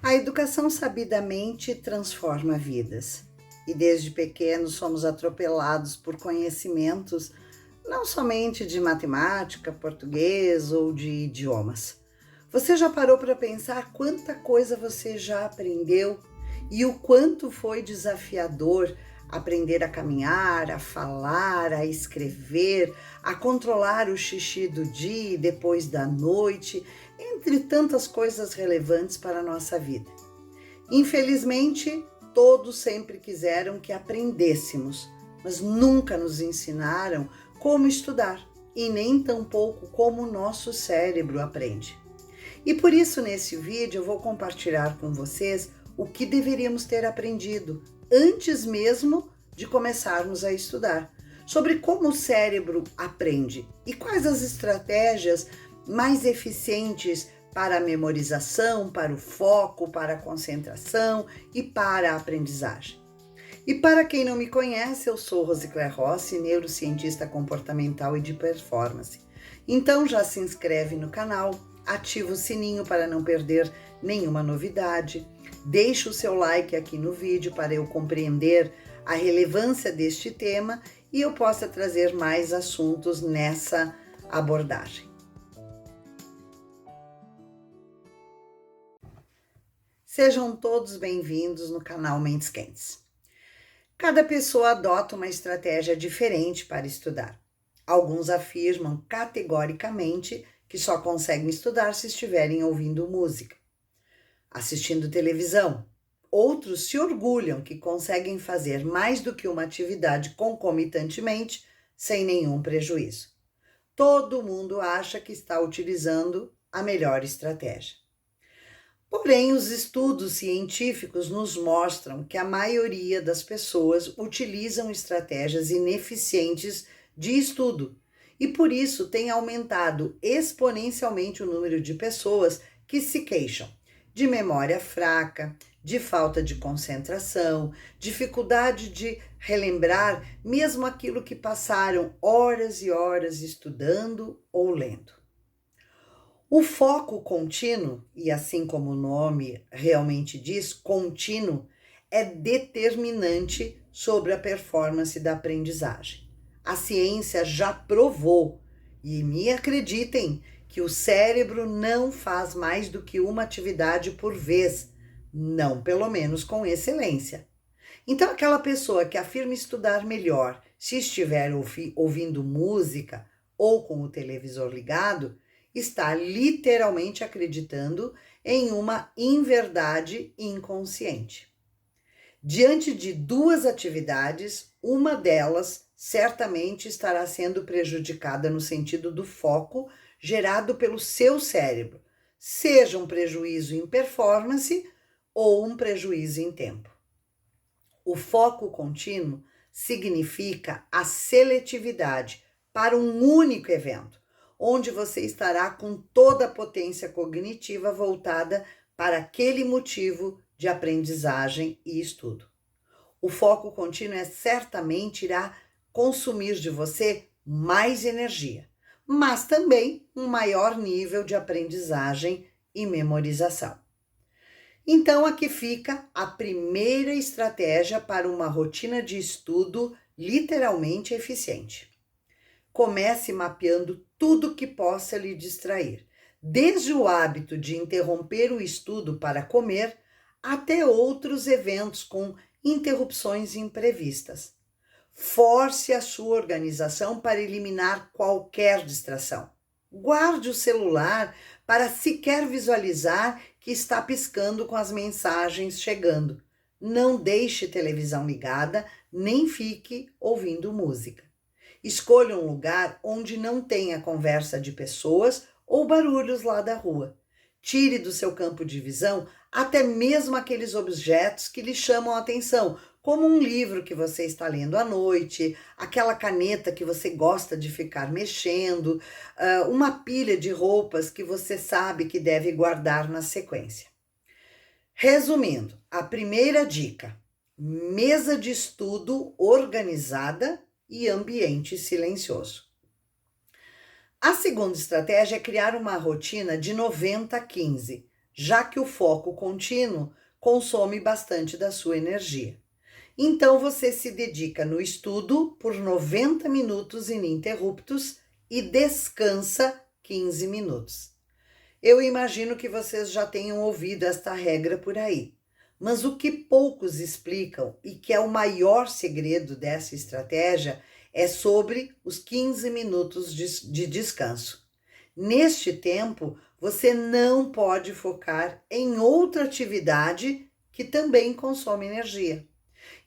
A educação sabidamente transforma vidas. E desde pequenos somos atropelados por conhecimentos não somente de matemática, português ou de idiomas. Você já parou para pensar quanta coisa você já aprendeu e o quanto foi desafiador aprender a caminhar, a falar, a escrever, a controlar o xixi do dia e depois da noite, entre tantas coisas relevantes para a nossa vida? Infelizmente, todos sempre quiseram que aprendêssemos, mas nunca nos ensinaram como estudar e nem tampouco como o nosso cérebro aprende. E por isso, nesse vídeo, eu vou compartilhar com vocês o que deveríamos ter aprendido antes mesmo de começarmos a estudar, sobre como o cérebro aprende e quais as estratégias mais eficientes para a memorização, para o foco, para a concentração e para a aprendizagem. E para quem não me conhece, eu sou Rosicléia Rossi, neurocientista comportamental e de performance. Então já se inscreve no canal, ativa o sininho para não perder nenhuma novidade, deixa o seu like aqui no vídeo para eu compreender a relevância deste tema e eu possa trazer mais assuntos nessa abordagem. Sejam todos bem-vindos no canal Mentes Quentes. Cada pessoa adota uma estratégia diferente para estudar. Alguns afirmam categoricamente que só conseguem estudar se estiverem ouvindo música, assistindo televisão. Outros se orgulham que conseguem fazer mais do que uma atividade concomitantemente, sem nenhum prejuízo. Todo mundo acha que está utilizando a melhor estratégia. Porém, os estudos científicos nos mostram que a maioria das pessoas utilizam estratégias ineficientes de estudo e por isso tem aumentado exponencialmente o número de pessoas que se queixam de memória fraca, de falta de concentração, dificuldade de relembrar mesmo aquilo que passaram horas e horas estudando ou lendo. O foco contínuo, e assim como o nome realmente diz, contínuo, é determinante sobre a performance da aprendizagem. A ciência já provou, e me acreditem, que o cérebro não faz mais do que uma atividade por vez, não pelo menos com excelência. Então, aquela pessoa que afirma estudar melhor se estiver ouvindo música ou com o televisor ligado, está literalmente acreditando em uma inverdade inconsciente. Diante de duas atividades, uma delas certamente estará sendo prejudicada no sentido do foco gerado pelo seu cérebro, seja um prejuízo em performance ou um prejuízo em tempo. O foco contínuo significa a seletividade para um único evento, onde você estará com toda a potência cognitiva voltada para aquele motivo de aprendizagem e estudo. O foco contínuo certamente irá consumir de você mais energia, mas também um maior nível de aprendizagem e memorização. Então, aqui fica a primeira estratégia para uma rotina de estudo literalmente eficiente. Comece mapeando tudo que possa lhe distrair, desde o hábito de interromper o estudo para comer, até outros eventos com interrupções imprevistas. Force a sua organização para eliminar qualquer distração. Guarde o celular para sequer visualizar que está piscando com as mensagens chegando. Não deixe televisão ligada, nem fique ouvindo música. Escolha um lugar onde não tenha conversa de pessoas ou barulhos lá da rua. Tire do seu campo de visão até mesmo aqueles objetos que lhe chamam a atenção, como um livro que você está lendo à noite, aquela caneta que você gosta de ficar mexendo, uma pilha de roupas que você sabe que deve guardar na sequência. Resumindo, a primeira dica: mesa de estudo organizada e ambiente silencioso. A segunda estratégia é criar uma rotina de 90-15. já que o foco contínuo consome bastante da sua energia. Então você se dedica no estudo por 90 minutos ininterruptos e descansa 15 minutos. Eu imagino que vocês já tenham ouvido esta regra por aí, mas o que poucos explicam e que é o maior segredo dessa estratégia é sobre os 15 minutos de descanso. Neste tempo, você não pode focar em outra atividade que também consome energia.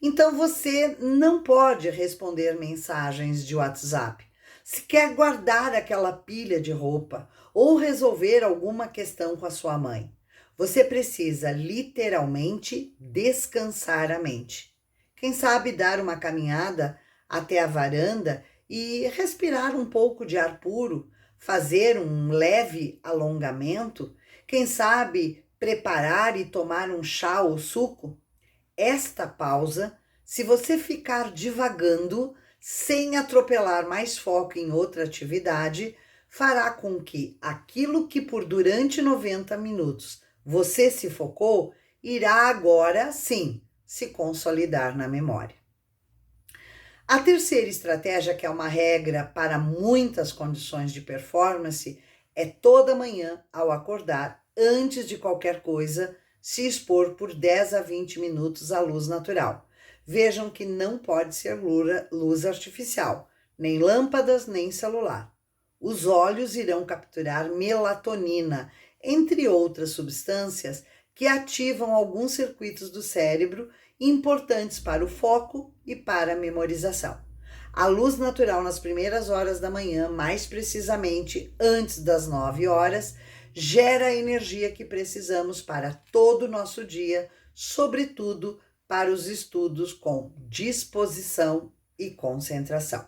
Então você não pode responder mensagens de WhatsApp. Se quer guardar aquela pilha de roupa ou resolver alguma questão com a sua mãe, você precisa literalmente descansar a mente. Quem sabe dar uma caminhada até a varanda e respirar um pouco de ar puro, fazer um leve alongamento, quem sabe preparar e tomar um chá ou suco. Esta pausa, se você ficar divagando, sem atropelar mais foco em outra atividade, fará com que aquilo que por durante 90 minutos você se focou, irá agora sim se consolidar na memória. A terceira estratégia, que é uma regra para muitas condições de performance, é toda manhã ao acordar, antes de qualquer coisa, se expor por 10 a 20 minutos à luz natural. Vejam que não pode ser luz artificial, nem lâmpadas, nem celular. Os olhos irão capturar melatonina, entre outras substâncias que ativam alguns circuitos do cérebro importantes para o foco e para a memorização. A luz natural nas primeiras horas da manhã, mais precisamente antes das 9 horas, gera a energia que precisamos para todo o nosso dia, sobretudo para os estudos com disposição e concentração.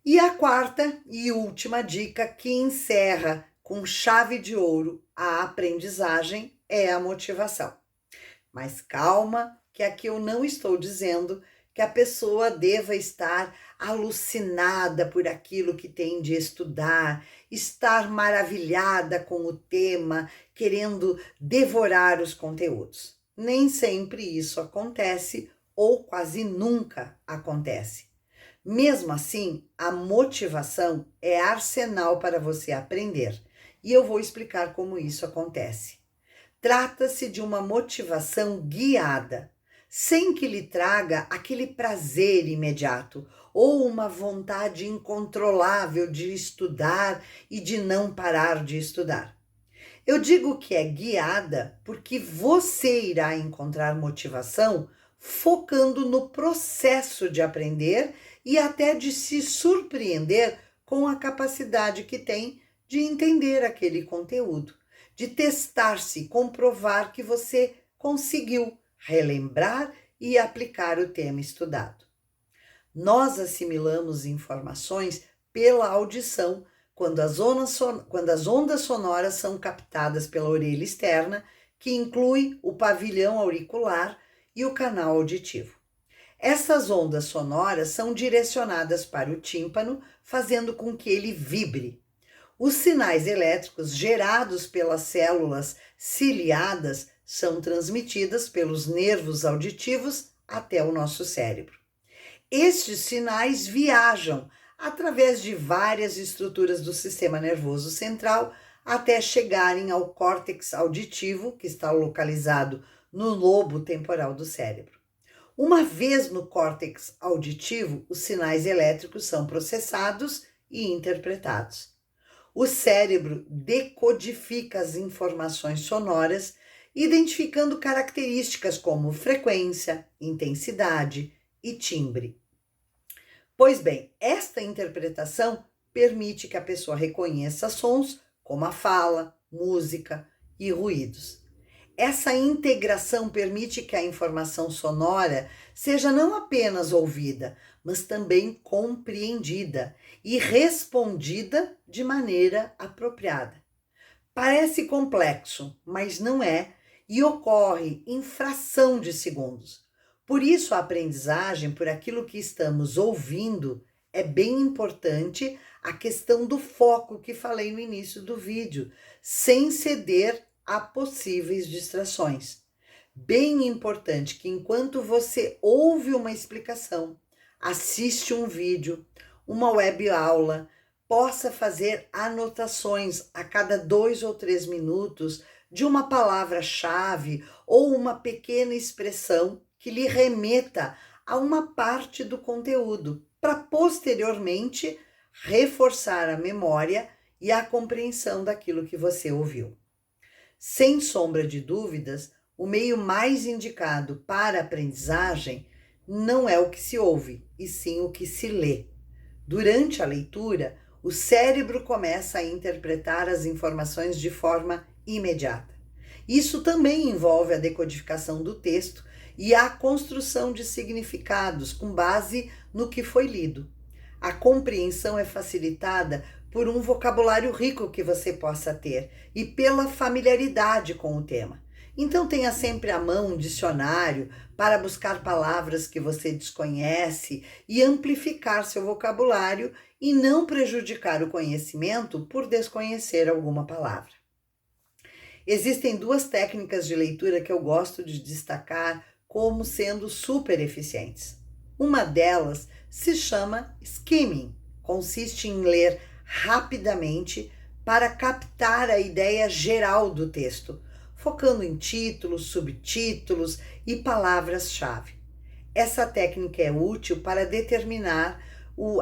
E a quarta e última dica, que encerra com chave de ouro a aprendizagem, é a motivação. Mas calma, que aqui eu não estou dizendo que a pessoa deva estar alucinada por aquilo que tem de estudar, estar maravilhada com o tema, querendo devorar os conteúdos. Nem sempre isso acontece ou quase nunca acontece. Mesmo assim, a motivação é arsenal para você aprender, e eu vou explicar como isso acontece. Trata-se de uma motivação guiada, sem que lhe traga aquele prazer imediato ou uma vontade incontrolável de estudar e de não parar de estudar. Eu digo que é guiada porque você irá encontrar motivação focando no processo de aprender e até de se surpreender com a capacidade que tem de entender aquele conteúdo, de testar-se, comprovar que você conseguiu relembrar e aplicar o tema estudado. Nós assimilamos informações pela audição quando as ondas sonoras são captadas pela orelha externa, que inclui o pavilhão auricular e o canal auditivo. Essas ondas sonoras são direcionadas para o tímpano, fazendo com que ele vibre. Os sinais elétricos gerados pelas células ciliadas são transmitidas pelos nervos auditivos até o nosso cérebro. Estes sinais viajam através de várias estruturas do sistema nervoso central até chegarem ao córtex auditivo, que está localizado no lobo temporal do cérebro. Uma vez no córtex auditivo, os sinais elétricos são processados e interpretados. O cérebro decodifica as informações sonoras, identificando características como frequência, intensidade e timbre. Pois bem, esta interpretação permite que a pessoa reconheça sons como a fala, música e ruídos. Essa integração permite que a informação sonora seja não apenas ouvida, mas também compreendida e respondida de maneira apropriada. Parece complexo, mas não é, e ocorre em fração de segundos. Por isso, a aprendizagem por aquilo que estamos ouvindo é bem importante, a questão do foco que falei no início do vídeo, sem ceder a possíveis distrações. Bem importante que enquanto você ouve uma explicação, assiste um vídeo, uma web aula, possa fazer anotações a cada 2 ou 3 minutos de uma palavra-chave ou uma pequena expressão que lhe remeta a uma parte do conteúdo, para posteriormente reforçar a memória e a compreensão daquilo que você ouviu. Sem sombra de dúvidas, o meio mais indicado para a aprendizagem não é o que se ouve, e sim o que se lê. Durante a leitura, o cérebro começa a interpretar as informações de forma imediata. Isso também envolve a decodificação do texto e a construção de significados com base no que foi lido. A compreensão é facilitada por um vocabulário rico que você possa ter e pela familiaridade com o tema. Então tenha sempre à mão um dicionário para buscar palavras que você desconhece e amplificar seu vocabulário e não prejudicar o conhecimento por desconhecer alguma palavra. Existem 2 técnicas de leitura que eu gosto de destacar como sendo super eficientes. Uma delas se chama skimming, consiste em ler rapidamente para captar a ideia geral do texto, focando em títulos, subtítulos e palavras-chave. Essa técnica é útil para determinar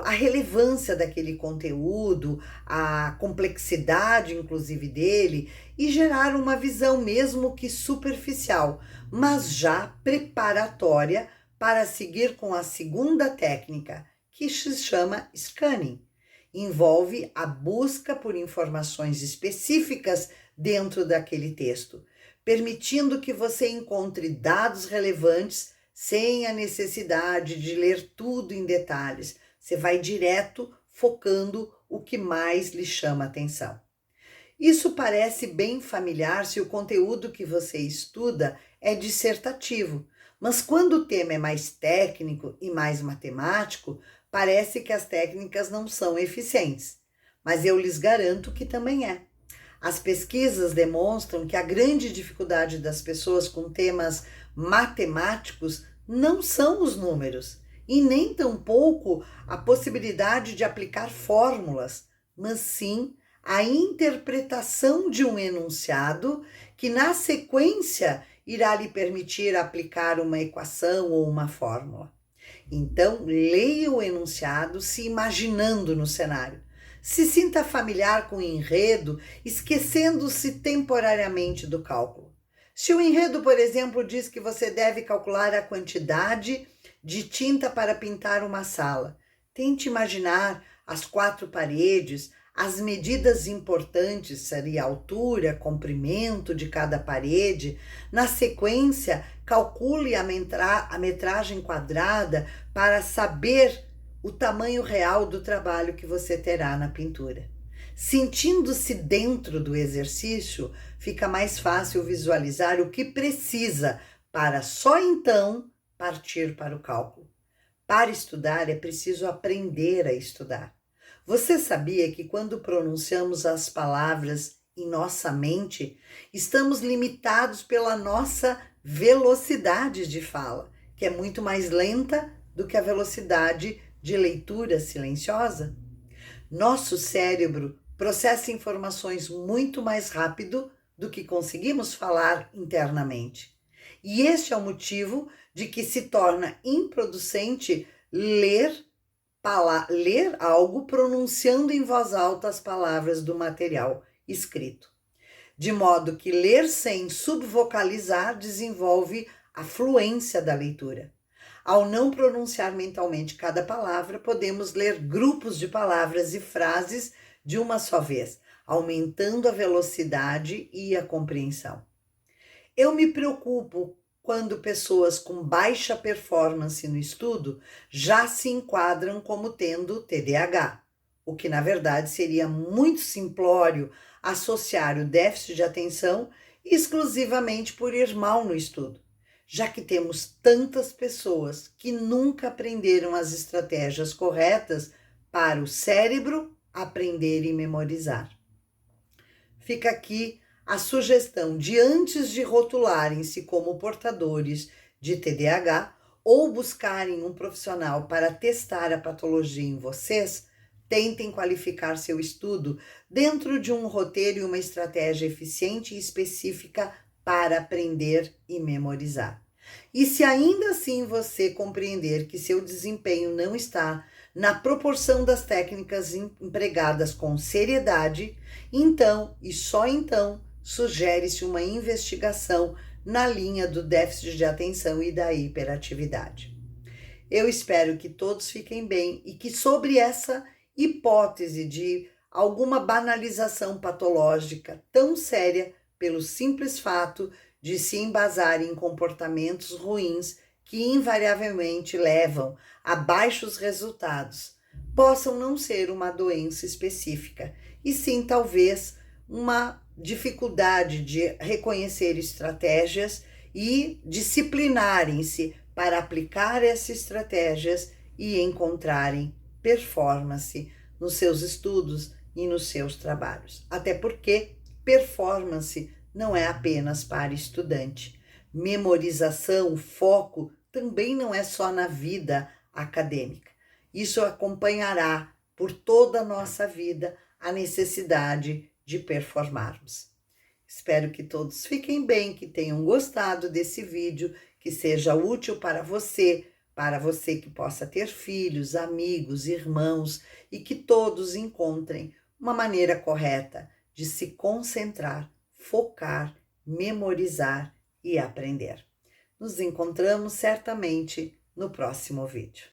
a relevância daquele conteúdo, a complexidade, inclusive, dele, e gerar uma visão, mesmo que superficial, mas já preparatória para seguir com a segunda técnica, que se chama scanning. Envolve a busca por informações específicas dentro daquele texto, permitindo que você encontre dados relevantes sem a necessidade de ler tudo em detalhes. Você vai direto focando o que mais lhe chama a atenção. Isso parece bem familiar se o conteúdo que você estuda é dissertativo, mas quando o tema é mais técnico e mais matemático, parece que as técnicas não são eficientes, mas eu lhes garanto que também é. As pesquisas demonstram que a grande dificuldade das pessoas com temas matemáticos não são os números, e nem tampouco a possibilidade de aplicar fórmulas, mas sim a interpretação de um enunciado que, na sequência, irá lhe permitir aplicar uma equação ou uma fórmula. Então, leia o enunciado se imaginando no cenário. Se sinta familiar com o enredo, esquecendo-se temporariamente do cálculo. Se o enredo, por exemplo, diz que você deve calcular a quantidade de tinta para pintar uma sala, tente imaginar as 4 paredes, as medidas importantes, seria a altura, comprimento de cada parede. Na sequência, calcule a metragem quadrada para saber o tamanho real do trabalho que você terá na pintura. Sentindo-se dentro do exercício, fica mais fácil visualizar o que precisa para só então partir para o cálculo. Para estudar é preciso aprender a estudar. Você sabia que quando pronunciamos as palavras em nossa mente, estamos limitados pela nossa velocidade de fala, que é muito mais lenta do que a velocidade de leitura silenciosa? Nosso cérebro processa informações muito mais rápido do que conseguimos falar internamente. E este é o motivo de que se torna improducente ler algo pronunciando em voz alta as palavras do material escrito. De modo que ler sem subvocalizar desenvolve a fluência da leitura. Ao não pronunciar mentalmente cada palavra, podemos ler grupos de palavras e frases de uma só vez, aumentando a velocidade e a compreensão. Eu me preocupo quando pessoas com baixa performance no estudo já se enquadram como tendo TDAH, o que na verdade seria muito simplório associar o déficit de atenção exclusivamente por ir mal no estudo, já que temos tantas pessoas que nunca aprenderam as estratégias corretas para o cérebro aprender e memorizar. Fica aqui a sugestão de, antes de rotularem-se como portadores de TDAH ou buscarem um profissional para testar a patologia em vocês, tentem qualificar seu estudo dentro de um roteiro e uma estratégia eficiente e específica para aprender e memorizar. E se ainda assim você compreender que seu desempenho não está na proporção das técnicas empregadas com seriedade, então, e só então, sugere-se uma investigação na linha do déficit de atenção e da hiperatividade. Eu espero que todos fiquem bem e que, sobre essa hipótese de alguma banalização patológica tão séria pelo simples fato de se embasar em comportamentos ruins que invariavelmente levam a baixos resultados, possam não ser uma doença específica, e sim talvez uma dificuldade de reconhecer estratégias e disciplinarem-se para aplicar essas estratégias e encontrarem performance nos seus estudos e nos seus trabalhos. Até porque performance não é apenas para estudante. Memorização, foco, também não é só na vida acadêmica. Isso acompanhará por toda a nossa vida a necessidade de performarmos. Espero que todos fiquem bem, que tenham gostado desse vídeo, que seja útil para você que possa ter filhos, amigos, irmãos, e que todos encontrem uma maneira correta de se concentrar, focar, memorizar e aprender. Nos encontramos certamente no próximo vídeo.